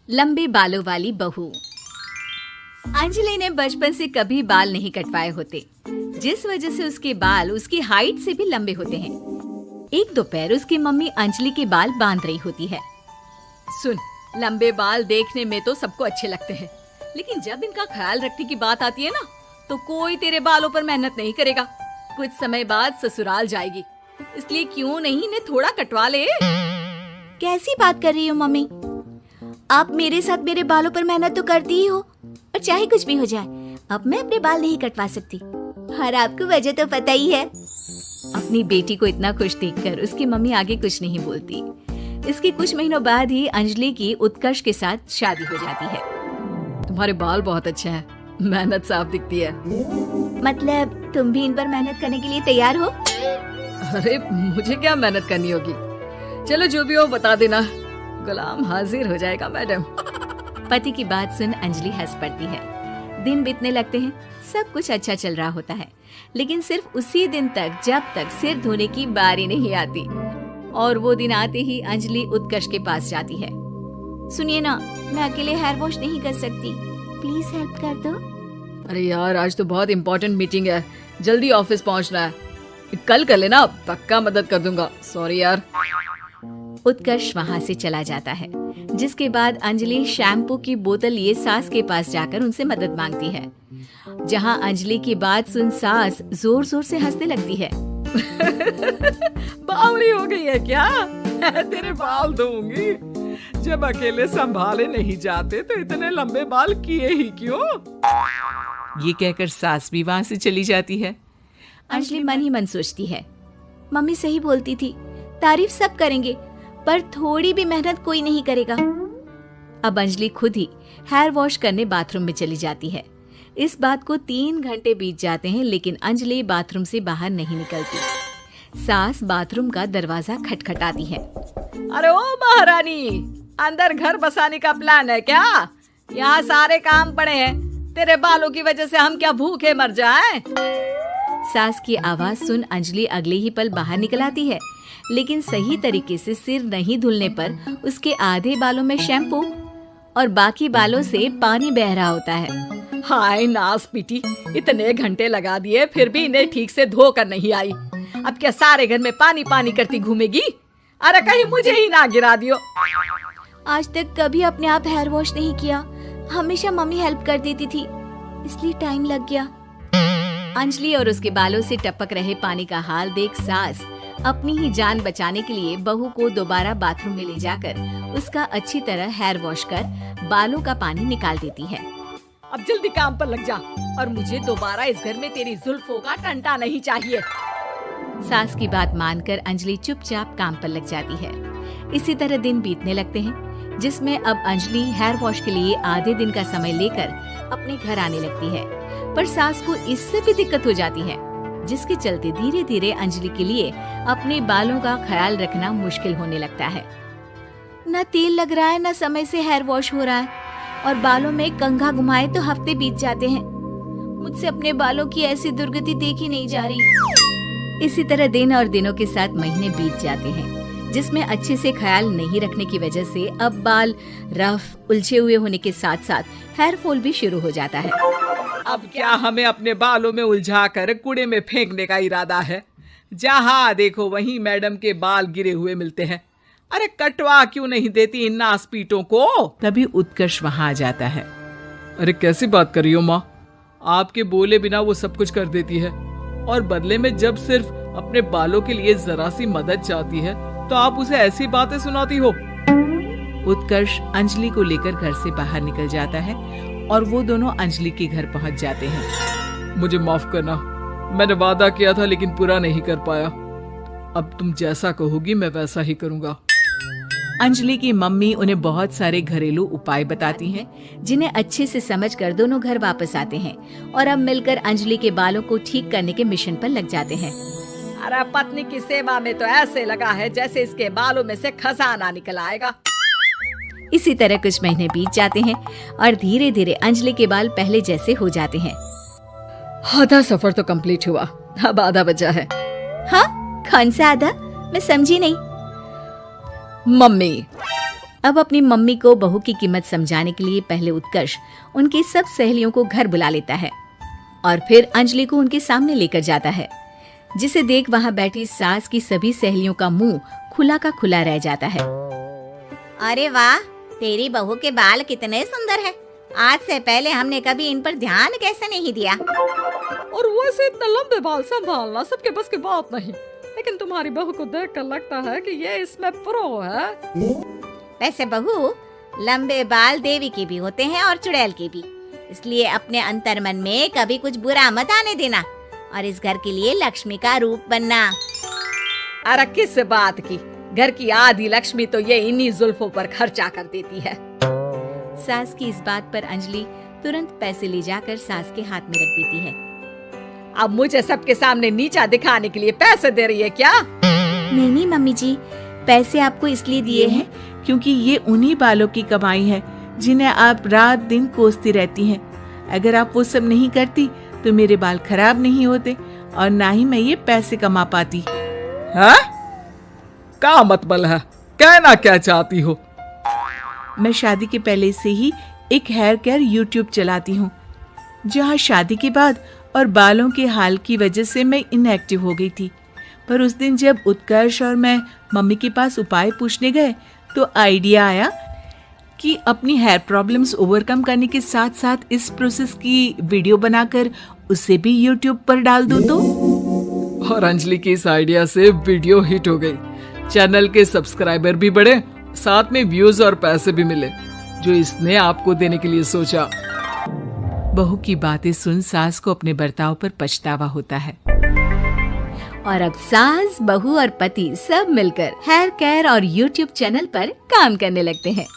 लंबे बालों वाली बहू। अंजलि ने बचपन से कभी बाल नहीं कटवाए होते, जिस वजह से उसके बाल उसकी हाइट से भी लंबे होते हैं। एक दोपहर उसकी मम्मी अंजलि के बाल बांध रही होती है। सुन, लंबे बाल देखने में तो सबको अच्छे लगते हैं, लेकिन जब इनका ख्याल रखने की बात आती है ना, तो कोई तेरे बालों पर मेहनत नहीं करेगा। कुछ समय बाद ससुराल जाएगी, इसलिए क्यों नहीं इन्हें थोड़ा कटवा ले। कैसी बात कर रही हो मम्मी? आप मेरे साथ मेरे बालों पर मेहनत तो करती ही हो, और चाहे कुछ भी हो जाए, अब मैं अपने बाल नहीं कटवा सकती। और आपको वजह तो पता ही है। अपनी बेटी को इतना खुश देखकर उसकी मम्मी आगे कुछ नहीं बोलती। इसके कुछ महीनों बाद ही अंजलि की उत्कर्ष के साथ शादी हो जाती है। तुम्हारे बाल बहुत अच्छे हैं, मेहनत साफ दिखती है। मतलब तुम भी इन पर मेहनत करने के लिए तैयार हो? अरे मुझे क्या मेहनत करनी होगी, चलो जो भी हो बता देना, गुलाम हाजिर हो जाएगा मैडम। पति की बात सुन अंजलि हंस पड़ती है। दिन बीतने लगते हैं, सब कुछ अच्छा चल रहा होता है, लेकिन सिर्फ उसी दिन तक जब तक सिर धोने की बारी नहीं आती। और वो दिन आते ही अंजलि उत्कर्ष के पास जाती है। सुनिए ना, मैं अकेले हेयर वॉश नहीं कर सकती, प्लीज हेल्प कर दो। अरे यार, आज तो बहुत इम्पोर्टेंट मीटिंग है, जल्दी ऑफिस पहुंचना है, कल कर लेना, पक्का मदद कर दूंगा। सॉरी यार। उत्कर्ष वहाँ से चला जाता है, जिसके बाद अंजलि शैम्पू की बोतल लिए सास के पास जाकर उनसे मदद मांगती है। जहाँ अंजलि की बात सुन सास जोर जोर से हंसने लगती है। बावरी हो गई है क्या? तेरे बाल धोऊंगी। जब अकेले संभाले नहीं जाते तो इतने लंबे बाल किए ही क्यों? ये कहकर सास भी वहाँ से चली जाती है। अंजलि मन ही मन सोचती है, मम्मी सही बोलती थी, तारीफ सब करेंगे पर थोड़ी भी मेहनत कोई नहीं करेगा। अब अंजलि खुद ही हेयर वॉश करने बाथरूम में चली जाती है। इस बात को 3 घंटे बीत जाते हैं, लेकिन अंजलि बाथरूम से बाहर नहीं निकलती। सास बाथरूम का दरवाजा खटखटाती है। अरे ओ महारानी, अंदर घर बसाने का प्लान है क्या? यहाँ सारे काम पड़े हैं, तेरे बालों की वजह से हम क्या भूखे मर जाएं? सास की आवाज सुन अंजलि अगले ही पल बाहर निकल आती है, लेकिन सही तरीके से सिर नहीं धुलने पर उसके आधे बालों में शैम्पू और बाकी बालों से पानी बह रहा होता है। हाय नास पीटी, इतने घंटे लगा दिए फिर भी इन्हें ठीक से धो कर नहीं आई। अब क्या सारे घर में पानी पानी करती घूमेगी? अरे कहीं मुझे ही ना गिरा दियो। आज तक कभी अपने आप हेयर वॉश नहीं किया, हमेशा मम्मी हेल्प कर देती थी, इसलिए टाइम लग गया। अंजलि और उसके बालों से टपक रहे पानी का हाल देख सास अपनी ही जान बचाने के लिए बहू को दोबारा बाथरूम में ले जाकर उसका अच्छी तरह हेयर वॉश कर बालों का पानी निकाल देती है। अब जल्दी काम पर लग जा, और मुझे दोबारा इस घर में तेरी जुल्फों का टंटा नहीं चाहिए। सास की बात मानकर अंजलि चुपचाप काम पर लग जाती है। इसी तरह दिन बीतने लगते हैं, जिसमें अब अंजलि हेयर वॉश के लिए आधे दिन का समय लेकर अपने घर आने लगती है। पर सास को इससे भी दिक्कत हो जाती है, जिसके चलते धीरे धीरे अंजलि के लिए अपने बालों का ख्याल रखना मुश्किल होने लगता है। न तेल लग रहा है, न समय से हेयर वॉश हो रहा है, और बालों में कंघा घुमाए तो हफ्ते बीत जाते हैं। मुझसे अपने बालों की ऐसी दुर्गति देखी नहीं जा रही। इसी तरह दिन और दिनों के साथ महीने बीत जाते हैं, जिसमें अच्छे से ख्याल नहीं रखने की वजह से अब बाल रफ, उलझे हुए होने के साथ साथ हेयर फॉल भी शुरू हो जाता है। अब क्या हमें अपने बालों में उलझा कर कूड़े में फेंकने का इरादा है? जहाँ देखो वहीं मैडम के बाल गिरे हुए मिलते हैं। अरे कटवा क्यों नहीं देती इन नासपीटों को? तभी उत्कर्ष वहाँ आ जाता है। अरे कैसी बात कर रही हो माँ? आपके बोले बिना वो सब कुछ कर देती है, और बदले में जब सिर्फ अपने बालों के लिए जरा सी मदद चाहती है तो आप उसे ऐसी बातें सुनाती हो। उत्कर्ष अंजलि को लेकर घर से बाहर निकल जाता है और वो दोनों अंजलि के घर पहुंच जाते हैं। मुझे माफ करना, मैंने वादा किया था लेकिन पूरा नहीं कर पाया। अब तुम जैसा कहोगी मैं वैसा ही करूंगा। अंजलि की मम्मी उन्हें बहुत सारे घरेलू उपाय बताती हैं, जिन्हें अच्छे से समझकर दोनों घर वापस आते हैं और अब मिलकर अंजलि के बालों को ठीक करने के मिशन पर लग जाते हैं। अरे पत्नी की सेवा में तो ऐसे लगा है जैसे इसके बालों में से खजाना निकल आएगा। इसी तरह कुछ महीने बीत जाते हैं और धीरे धीरे अंजलि के बाल पहले जैसे हो जाते हैं। आधा सफर तो कंप्लीट हुआ, अब आधा बचा है। हाँ, कौन सा आधा? मैं समझी नहीं। मम्मी, अब अपनी मम्मी को बहू की कीमत समझाने के लिए पहले उत्कर्ष उनकी सब सहेलियों को घर बुला लेता है और फिर अंजलि को उनके सामने लेकर जाता है, जिसे देख वहां बैठी सास की सभी सहेलियों का मुंह खुला का खुला रह जाता है। अरे वाह, तेरी बहू के बाल कितने सुंदर हैं। आज से पहले हमने कभी इन पर ध्यान कैसे नहीं दिया। और वैसे इतने लंबे बाल संभालना सबके बस की बात नहीं, लेकिन तुम्हारी बहू को देखकर लगता है कि ये इसमें प्रो है। वैसे बहू, लंबे बाल देवी के भी होते हैं और चुड़ैल के भी, इसलिए अपने अंतर्मन में कभी कुछ बुरा मत आने देना और इस घर के लिए लक्ष्मी का रूप बनना। अरे किस बात की, घर की आधी लक्ष्मी तो ये इन्हीं जुल्फों पर खर्चा कर देती है। सास की इस बात पर अंजलि तुरंत पैसे ले जाकर सास के हाथ में रख देती है। अब मुझे सबके सामने नीचा दिखाने के लिए पैसे दे रही है क्या? नहीं मम्मी जी, पैसे आपको इसलिए दिए हैं क्योंकि ये उन्हीं बालों की कमाई है जिन्हें आप रात दिन कोसती रहती हैं। अगर आप वो सब नहीं करती तो मेरे बाल खराब नहीं होते और ना ही मैं ये पैसे कमा पाती। है? क्या मतलब है? कहना क्या चाहती हो? मैं शादी के पहले से ही एक हेयर केयर यूट्यूब चलाती हूँ, जहाँ शादी के बाद और बालों के हाल की वजह से मैं इनएक्टिव हो गई थी। पर उस दिन जब उत्कर्ष और मैं मम्मी के पास उपाय पूछने गए तो आइडिया आया कि अपनी हेयर प्रॉब्लम्स ओवरकम करने के साथ साथ इस प्रोसेस की वीडियो बनाकर उसे भी यूट्यूब पर डाल दूं तो। और अंजलि की इस आइडिया से वीडियो हिट हो गई, चैनल के सब्सक्राइबर भी बढ़े, साथ में व्यूज और पैसे भी मिले, जो इसने आपको देने के लिए सोचा। बहू की बातें सुन सास को अपने बर्ताव पर पछतावा होता है और अब सास, बहू और पति सब मिलकर हेयर केयर और यूट्यूब चैनल पर काम करने लगते हैं।